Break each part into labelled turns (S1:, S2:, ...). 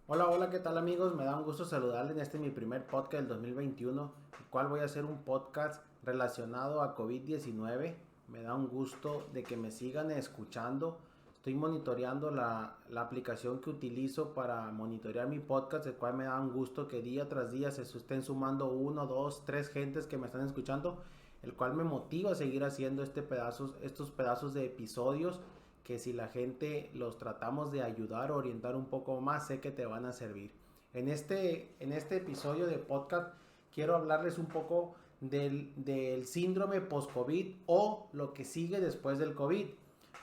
S1: Hola, hola, ¿qué tal amigos? Me da un gusto saludarles en este mi primer podcast del 2021, el cual voy a hacer un podcast relacionado a COVID-19. Me da un gusto de que me sigan escuchando. Estoy monitoreando la aplicación que utilizo para monitorear mi podcast, el cual me da un gusto que día tras día se estén sumando uno, dos, tres gentes que me están escuchando, el cual me motiva a seguir haciendo estos pedazos de episodios que si la gente los tratamos de ayudar o orientar un poco más, sé que te van a servir. En este episodio de podcast quiero hablarles un poco del síndrome post-COVID o lo que sigue después del COVID.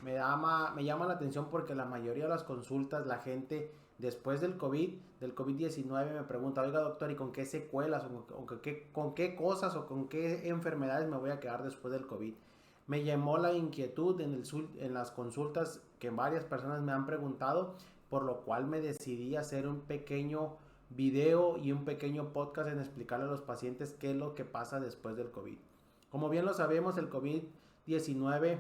S1: Me llama la atención porque la mayoría de las consultas, la gente después del COVID-19 me pregunta, oiga doctor, ¿y con qué secuelas o con qué cosas o con qué enfermedades me voy a quedar después del COVID? Me llamó la inquietud en las consultas que varias personas me han preguntado, por lo cual me decidí a hacer un pequeño video y un pequeño podcast en explicarle a los pacientes qué es lo que pasa después del COVID. Como bien lo sabemos, el COVID-19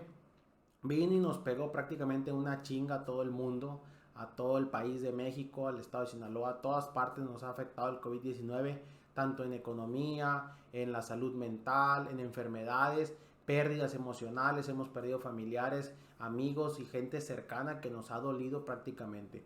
S1: vino y nos pegó prácticamente una chinga a todo el mundo, a todo el país de México, al estado de Sinaloa, a todas partes nos ha afectado el COVID-19, tanto en economía, en la salud mental, en enfermedades, pérdidas emocionales, hemos perdido familiares, amigos y gente cercana que nos ha dolido prácticamente.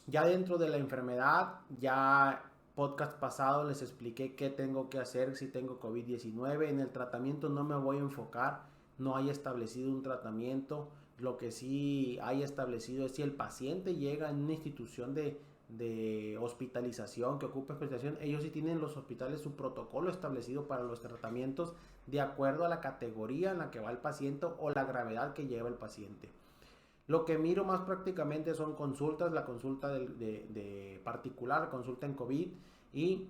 S1: Ya dentro de la enfermedad, ya podcast pasado les expliqué qué tengo que hacer si tengo COVID-19. En el tratamiento no me voy a enfocar, no hay establecido un tratamiento. Lo que sí hay establecido es si el paciente llega en una institución de hospitalización, que ocupa hospitalización, ellos sí tienen los hospitales su protocolo establecido para los tratamientos de acuerdo a la categoría en la que va el paciente o la gravedad que lleva el paciente. Lo que miro más prácticamente son consultas, la consulta de particular, consulta en COVID y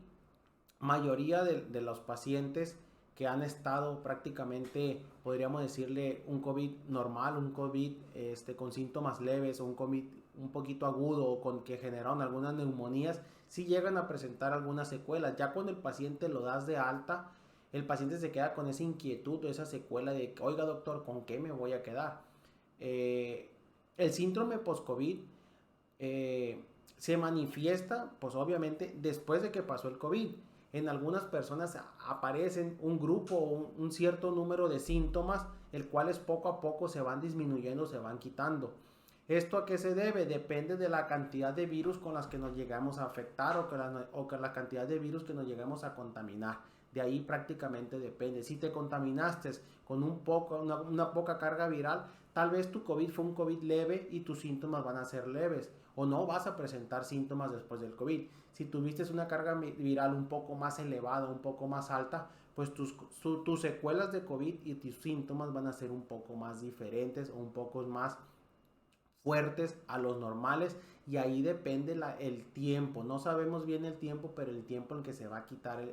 S1: mayoría de los pacientes que han estado prácticamente, podríamos decirle, un COVID normal, un COVID con síntomas leves o un COVID un poquito agudo o con que generaron algunas neumonías, sí llegan a presentar algunas secuelas. Ya cuando el paciente lo das de alta, el paciente se queda con esa inquietud o esa secuela de, oiga doctor, ¿con qué me voy a quedar? Eh, el síndrome post-COVID se manifiesta, pues obviamente, después de que pasó el COVID. En algunas personas aparecen un grupo, un cierto número de síntomas, el cuales poco a poco se van disminuyendo, se van quitando. ¿Esto a qué se debe? Depende de la cantidad de virus con las que nos llegamos a afectar o que la cantidad de virus que nos llegamos a contaminar. De ahí prácticamente depende. Si te contaminaste con una poca carga viral, tal vez tu COVID fue un COVID leve y tus síntomas van a ser leves o no vas a presentar síntomas después del COVID. Si tuviste una carga viral un poco más elevada, un poco más alta, pues tus secuelas de COVID y tus síntomas van a ser un poco más diferentes o un poco más fuertes a los normales y ahí depende el tiempo. No sabemos bien el tiempo, pero el tiempo en que se va a quitar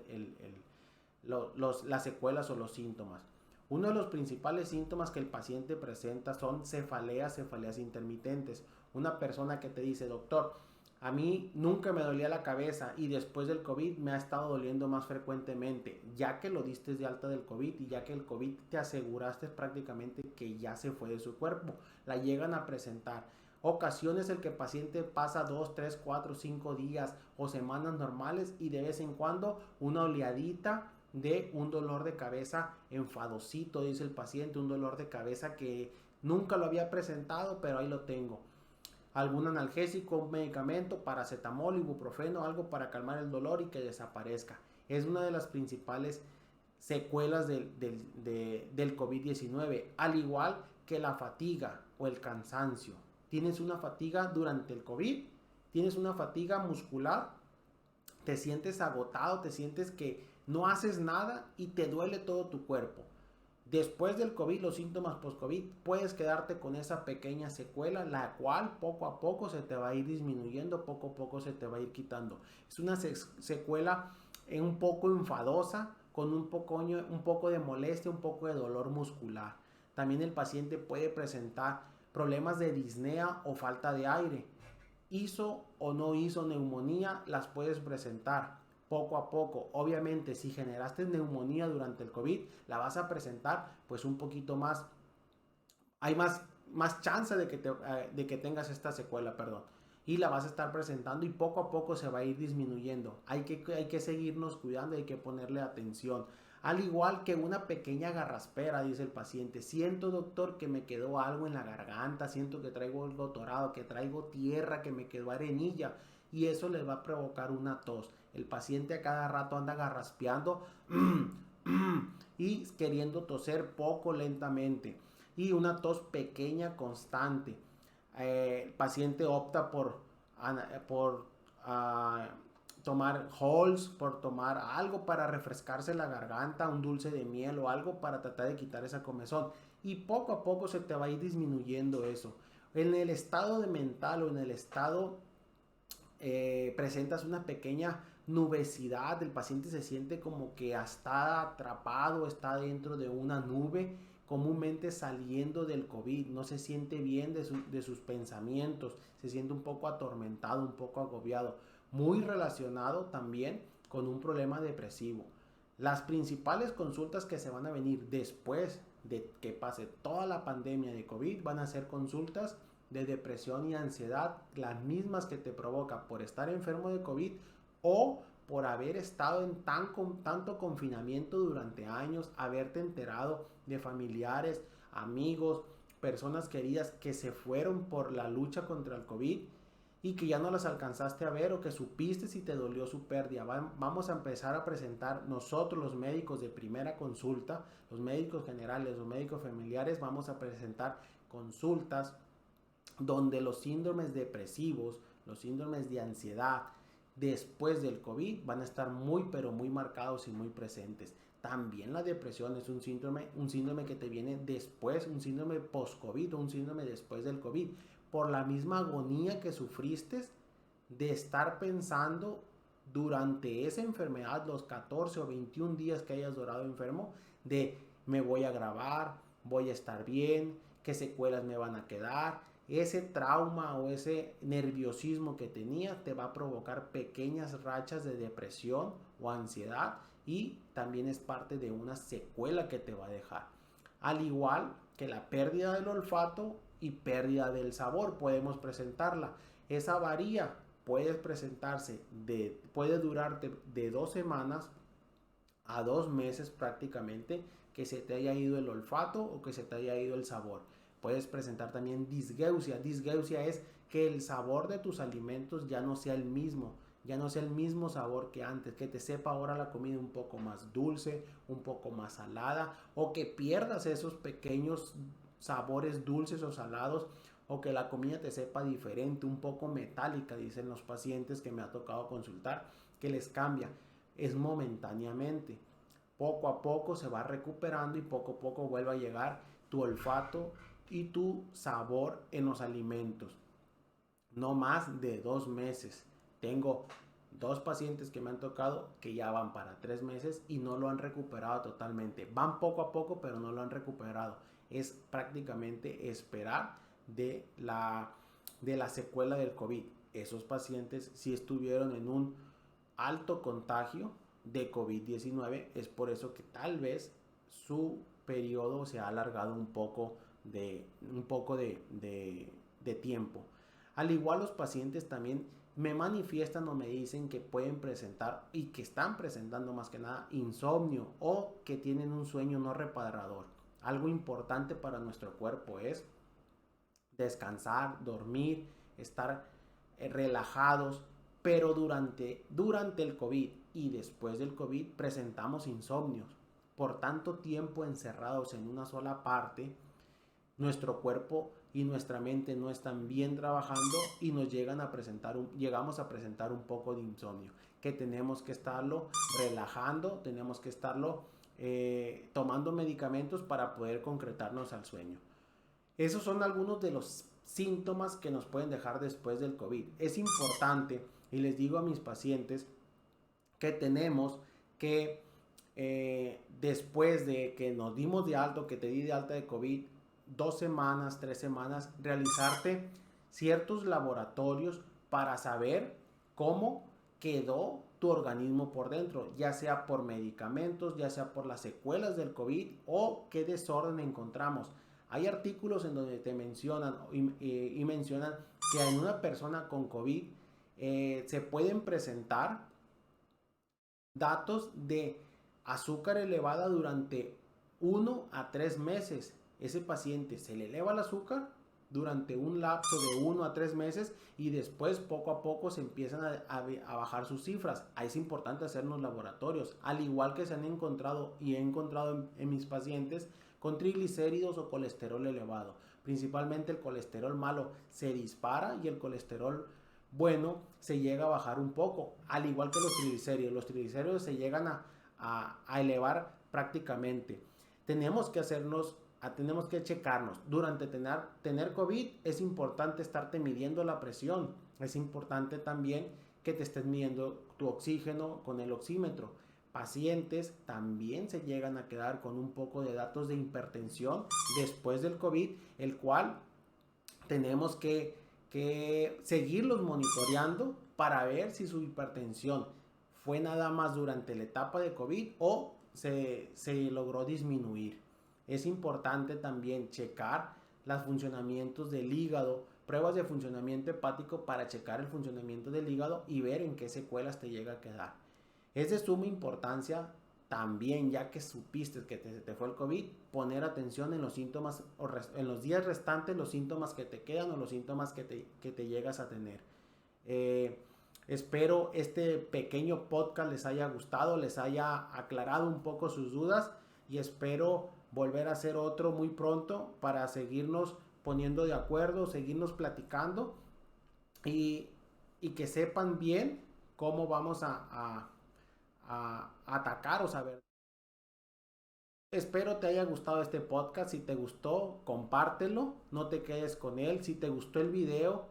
S1: las secuelas o los síntomas. Uno de los principales síntomas que el paciente presenta son cefaleas intermitentes. Una persona que te dice, doctor, a mí nunca me dolía la cabeza y después del COVID me ha estado doliendo más frecuentemente, ya que lo diste de alta del COVID y ya que el COVID te aseguraste prácticamente que ya se fue de su cuerpo, la llegan a presentar. Ocasiones el que el paciente pasa 2, 3, 4, 5 días o semanas normales y de vez en cuando una oleadita de un dolor de cabeza enfadosito, dice el paciente, un dolor de cabeza que nunca lo había presentado, pero ahí lo tengo. Algún analgésico, un medicamento, paracetamol, ibuprofeno, algo para calmar el dolor y que desaparezca. Es una de las principales secuelas del COVID-19, al igual que la fatiga o el cansancio. Tienes una fatiga durante el COVID, tienes una fatiga muscular, te sientes agotado, te sientes que no haces nada y te duele todo tu cuerpo. Después del COVID, los síntomas post-COVID, puedes quedarte con esa pequeña secuela, la cual poco a poco se te va a ir disminuyendo, poco a poco se te va a ir quitando. Es una secuela un poco enfadosa, con un poco de molestia, un poco de dolor muscular. También el paciente puede presentar problemas de disnea o falta de aire. Hizo o no hizo neumonía, las puedes presentar poco a poco. Obviamente, si generaste neumonía durante el COVID, la vas a presentar pues un poquito más, hay más chance de que tengas esta secuela, perdón. y la vas a estar presentando y poco a poco se va a ir disminuyendo. Hay que seguirnos cuidando, hay que ponerle atención. Al igual que una pequeña garraspera, dice el paciente, siento doctor que me quedó algo en la garganta, siento que traigo algo atorado, que traigo tierra, que me quedó arenilla y eso le va a provocar una tos. El paciente a cada rato anda garraspeando y queriendo toser poco lentamente y una tos pequeña constante. El paciente opta por tomar Halls, por tomar algo para refrescarse la garganta, un dulce de miel o algo para tratar de quitar esa comezón. Y poco a poco se te va a ir disminuyendo eso. En el estado de mental o en el estado presentas una pequeña nubesidad, el paciente se siente como que está atrapado, está dentro de una nube, comúnmente saliendo del COVID, no se siente bien de sus pensamientos, se siente un poco atormentado, un poco agobiado, muy relacionado también con un problema depresivo. Las principales consultas que se van a venir después de que pase toda la pandemia de COVID van a ser consultas de depresión y ansiedad, las mismas que te provoca por estar enfermo de COVID o por haber estado en tanto confinamiento durante años, haberte enterado de familiares, amigos, personas queridas que se fueron por la lucha contra el COVID y que ya no las alcanzaste a ver o que supiste si te dolió su pérdida. Vamos a empezar a presentar nosotros los médicos de primera consulta, los médicos generales, los médicos familiares, vamos a presentar consultas donde los síndromes depresivos, los síndromes de ansiedad después del COVID van a estar muy pero muy marcados y muy presentes. También la depresión es un síndrome que te viene después, un síndrome post-COVID o un síndrome después del COVID, por la misma agonía que sufriste de estar pensando durante esa enfermedad, los 14 o 21 días que hayas durado enfermo, de me voy a grabar, voy a estar bien, qué secuelas me van a quedar. Ese trauma o ese nerviosismo que tenía te va a provocar pequeñas rachas de depresión o ansiedad y también es parte de una secuela que te va a dejar. Al igual que la pérdida del olfato y pérdida del sabor, podemos presentarla. Esa varía, puede durarte de 2 semanas a 2 meses prácticamente que se te haya ido el olfato o que se te haya ido el sabor. Puedes presentar también disgeusia. Disgeusia es que el sabor de tus alimentos ya no sea el mismo, ya no sea el mismo sabor que antes, que te sepa ahora la comida un poco más dulce, un poco más salada, o que pierdas esos pequeños sabores dulces o salados, o que la comida te sepa diferente, un poco metálica, dicen los pacientes que me ha tocado consultar, que les cambia. Es momentáneamente. Poco a poco se va recuperando y poco a poco vuelve a llegar tu olfato y tu sabor en los alimentos. No más de 2 meses. Tengo 2 pacientes que me han tocado que ya van para 3 meses y no lo han recuperado totalmente. Van poco a poco, pero no lo han recuperado. Es prácticamente esperar de la secuela del COVID. Esos pacientes sí estuvieron en un alto contagio de COVID-19. Es por eso que tal vez su periodo se ha alargado un poco de tiempo. Al igual los pacientes también me manifiestan o me dicen que pueden presentar y que están presentando más que nada insomnio o que tienen un sueño no reparador. Algo importante para nuestro cuerpo es descansar, dormir, estar relajados, pero durante el COVID y después del COVID presentamos insomnios. Por tanto tiempo encerrados en una sola parte, nuestro cuerpo y nuestra mente no están bien trabajando y llegamos a presentar un poco de insomnio, que tenemos que estarlo relajando, tenemos que estarlo tomando medicamentos para poder concretarnos al sueño. Esos son algunos de los síntomas que nos pueden dejar después del COVID. Es importante, y les digo a mis pacientes, que tenemos que después de que nos dimos de alto, que te di de alta de COVID, 2 semanas, 3 semanas, realizarte ciertos laboratorios para saber cómo quedó tu organismo por dentro, ya sea por medicamentos, ya sea por las secuelas del COVID o qué desorden encontramos. Hay artículos en donde te mencionan y mencionan que en una persona con COVID se pueden presentar datos de azúcar elevada durante 1 a 3 meses. Ese paciente se le eleva el azúcar durante un lapso de 1 a 3 meses y después poco a poco se empiezan a bajar sus cifras. Ahí es importante hacernos laboratorios, al igual que se han encontrado y he encontrado en mis pacientes con triglicéridos o colesterol elevado. Principalmente el colesterol malo se dispara y el colesterol bueno se llega a bajar un poco, al igual que los triglicéridos. Los triglicéridos se llegan a elevar prácticamente. Tenemos que checarnos. Durante tener COVID es importante estarte midiendo la presión. Es importante también que te estés midiendo tu oxígeno con el oxímetro. Pacientes también se llegan a quedar con un poco de datos de hipertensión después del COVID, el cual tenemos que seguirlos monitoreando para ver si su hipertensión fue nada más durante la etapa de COVID o se logró disminuir. Es importante también checar los funcionamientos del hígado, pruebas de funcionamiento hepático para checar el funcionamiento del hígado y ver en qué secuelas te llega a quedar. Es de suma importancia también, ya que supiste que te fue el COVID, poner atención en los síntomas, en los días restantes, los síntomas que te quedan o los síntomas que te llegas a tener. Espero este pequeño podcast les haya gustado, les haya aclarado un poco sus dudas y espero volver a hacer otro muy pronto para seguirnos poniendo de acuerdo, seguirnos platicando y que sepan bien cómo vamos a atacar o saber. Espero te haya gustado este podcast. Si te gustó, compártelo, no te quedes con él. Si te gustó el video,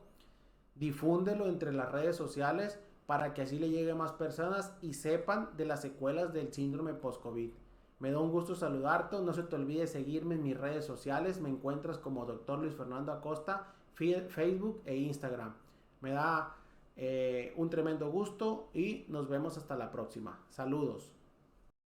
S1: difúndelo entre las redes sociales para que así le llegue a más personas y sepan de las secuelas del síndrome post-COVID. Me da un gusto saludarte. No se te olvide seguirme en mis redes sociales. Me encuentras como Dr. Luis Fernando Acosta, Facebook e Instagram. Me da un tremendo gusto y nos vemos hasta la próxima. Saludos.